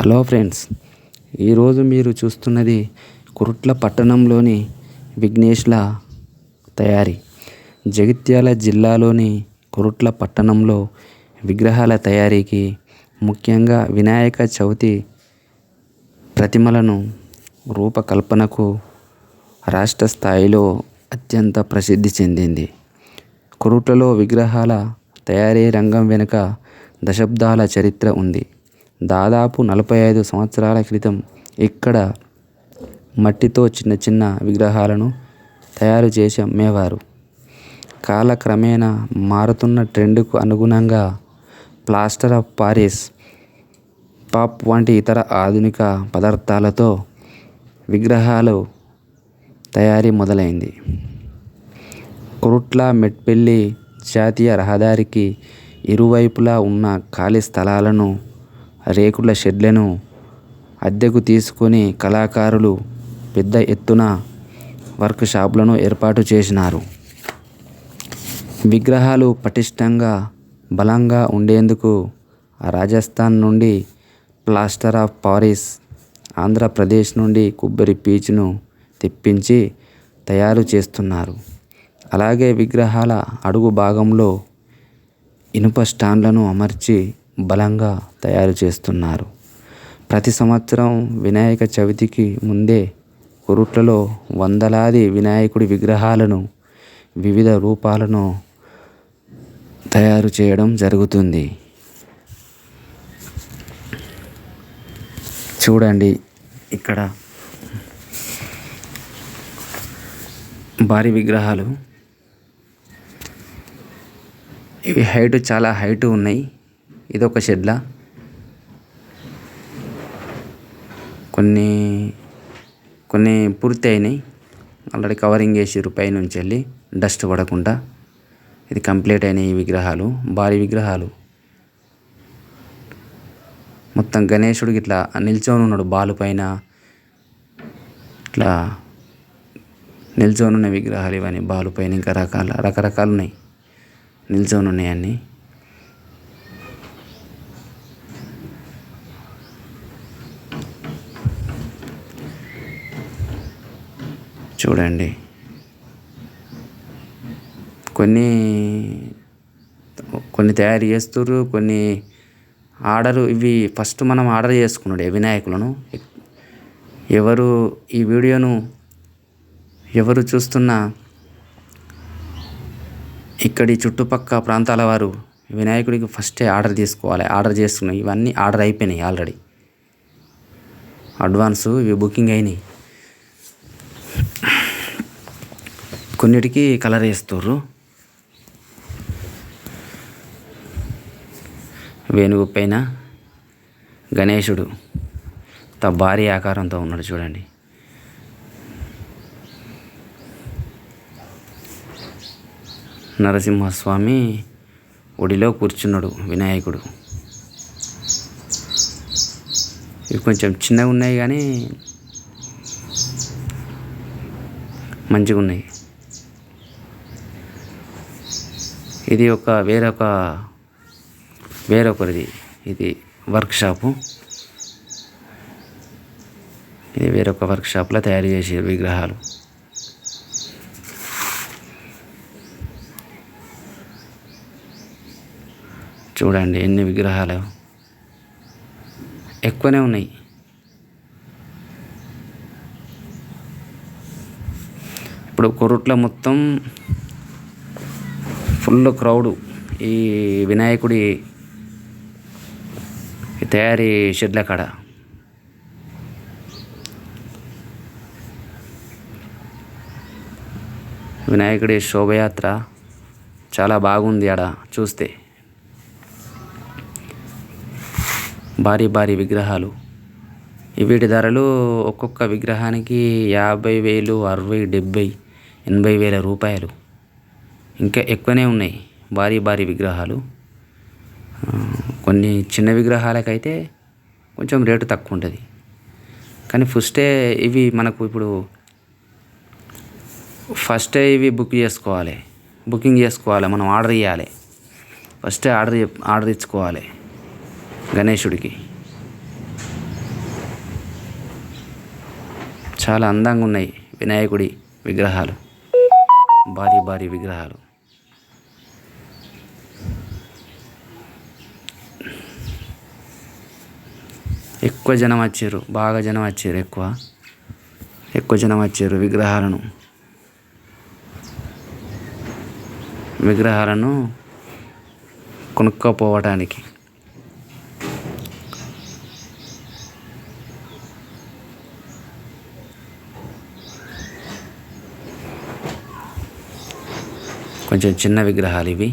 Hello friends, ఈరోజు మీరు చూస్తున్నది కురుట్ల పట్టణంలోని విఘ్నేష్ల తయారీ. జగిత్యాల జిల్లాలోని కురుట్ల పట్టణంలో విగ్రహాల తయారీకి, ముఖ్యంగా వినాయక చవితి ప్రతిమలను రూపకల్పనకు రాష్ట్ర స్థాయిలో అత్యంత ప్రసిద్ధి చెందింది. కురుట్లలో విగ్రహాల తయారీ రంగం వెనుక దశాబ్దాల చరిత్ర ఉంది. దాదాపు 45 సంవత్సరాల క్రితం ఇక్కడ మట్టితో చిన్న చిన్న విగ్రహాలను తయారు చేసి అమ్మేవారు. కాలక్రమేణా మారుతున్న ట్రెండ్కు అనుగుణంగా ప్లాస్టర్ ఆఫ్ పారిస్, పాప్ వంటి ఇతర ఆధునిక పదార్థాలతో విగ్రహాలు తయారీ మొదలైంది. కురుట్ల మెట్పల్లి జాతీయ రహదారికి ఇరువైపులా ఉన్న ఖాళీ స్థలాలను, రేకుల షెడ్లను అద్దెకు తీసుకొని కళాకారులు పెద్ద ఎత్తున వర్క్ షాపులను ఏర్పాటు చేసినారు. విగ్రహాలు పటిష్టంగా, బలంగా ఉండేందుకు రాజస్థాన్ నుండి ప్లాస్టర్ ఆఫ్ పారిస్, ఆంధ్రప్రదేశ్ నుండి కొబ్బరి పీచును తెప్పించి తయారు చేస్తున్నారు. అలాగే విగ్రహాల అడుగు భాగంలో ఇనుప స్టాండ్లను అమర్చి బలంగా తయారు చేస్తున్నారు. ప్రతి సంవత్సరం వినాయక చవితికి ముందే కురుట్లలో వందలాది వినాయకుడి విగ్రహాలను వివిధ రూపాలను తయారు చేయడం జరుగుతుంది. చూడండి, ఇక్కడ భారీ విగ్రహాలు. ఇవి చాలా హైట్ ఉన్నాయి. ఇదొక షెడ్లా. కొన్ని పూర్తి అయినాయి. ఆల్రెడీ కవరింగ్ చేసిర్రు పైనుంచి వెళ్ళి డస్ట్ పడకుండా. ఇది కంప్లీట్ అయిన ఈ విగ్రహాలు, భారీ విగ్రహాలు. మొత్తం గణేశుడికి ఇట్లా నిల్చొని ఉన్నాడు బాలు పైన. ఇట్లా నిల్చొని ఉన్న విగ్రహాలు ఇవన్నీ బాలు పైన. ఇంకా రకరకాలు ఉన్నాయి, నిల్చొని ఉన్నాయి అన్నీ. చూడండి, కొన్ని తయారు చేస్తుర్రు, కొన్ని ఇవి ఫస్ట్ మనం ఆర్డర్ చేసుకున్నాడు వినాయకులను. ఈ వీడియోను ఎవరు చూస్తున్నా ఇక్కడి చుట్టుపక్క ప్రాంతాల వారు వినాయకుడికి ఫస్టే ఆర్డర్ తీసుకోవాలి. ఆర్డర్ చేసుకున్నాయి, ఇవన్నీ ఆర్డర్ అయిపోయినాయి ఆల్రెడీ. అడ్వాన్సు ఇవి బుకింగ్ అయినాయి. కొన్నిటికి కలర్ వేస్తుర్రు. వేణుగు పైన గణేశుడు భారీ ఆకారంతో ఉన్నాడు. చూడండి, నరసింహస్వామి ఒడిలో కూర్చున్నాడు వినాయకుడు. ఇవి కొంచెం చిన్నగా ఉన్నాయి కానీ మంచిగా ఉన్నాయి. ఇది వేరొకరిది. ఇది వర్క్షాపు. ఇది వేరొక వర్క్షాప్లో తయారు చేసే విగ్రహాలు. చూడండి ఎన్ని విగ్రహాలు, ఎక్కువనే ఉన్నాయి. ఇప్పుడు కురుట్ల మొత్తం ఫుల్ క్రౌడు ఈ వినాయకుడి తయారీ షెడ్ల కాడ. వినాయకుడి శోభయాత్ర చాలా బాగుంది. ఆడ చూస్తే భారీ భారీ విగ్రహాలు. వీటి ధరలు ఒక్కొక్క విగ్రహానికి 50,000, 60,000, 70,000, 80,000 రూపాయలు. ఇంకా ఎక్కువనే ఉన్నాయి భారీ విగ్రహాలు. కొన్ని చిన్న విగ్రహాలకైతే కొంచెం రేటు తక్కువ ఉంటుంది. కానీ ఇవి మనకు ఇప్పుడు ఫస్టే ఇవి బుకింగ్ చేసుకోవాలి. మనం ఆర్డర్ ఇవ్వాలి. ఫస్టే ఆర్డర్ ఇచ్చుకోవాలి గణేశుడికి. చాలా అందంగా ఉన్నాయి వినాయకుడి విగ్రహాలు, భారీ భారీ విగ్రహాలు. ఎక్కువ జనం వచ్చారు, బాగా జనం వచ్చారు, ఎక్కువ జనం వచ్చారు విగ్రహాలను కొనుక్కోపోవడానికి. కొంచెం చిన్న విగ్రహాలు ఇవి.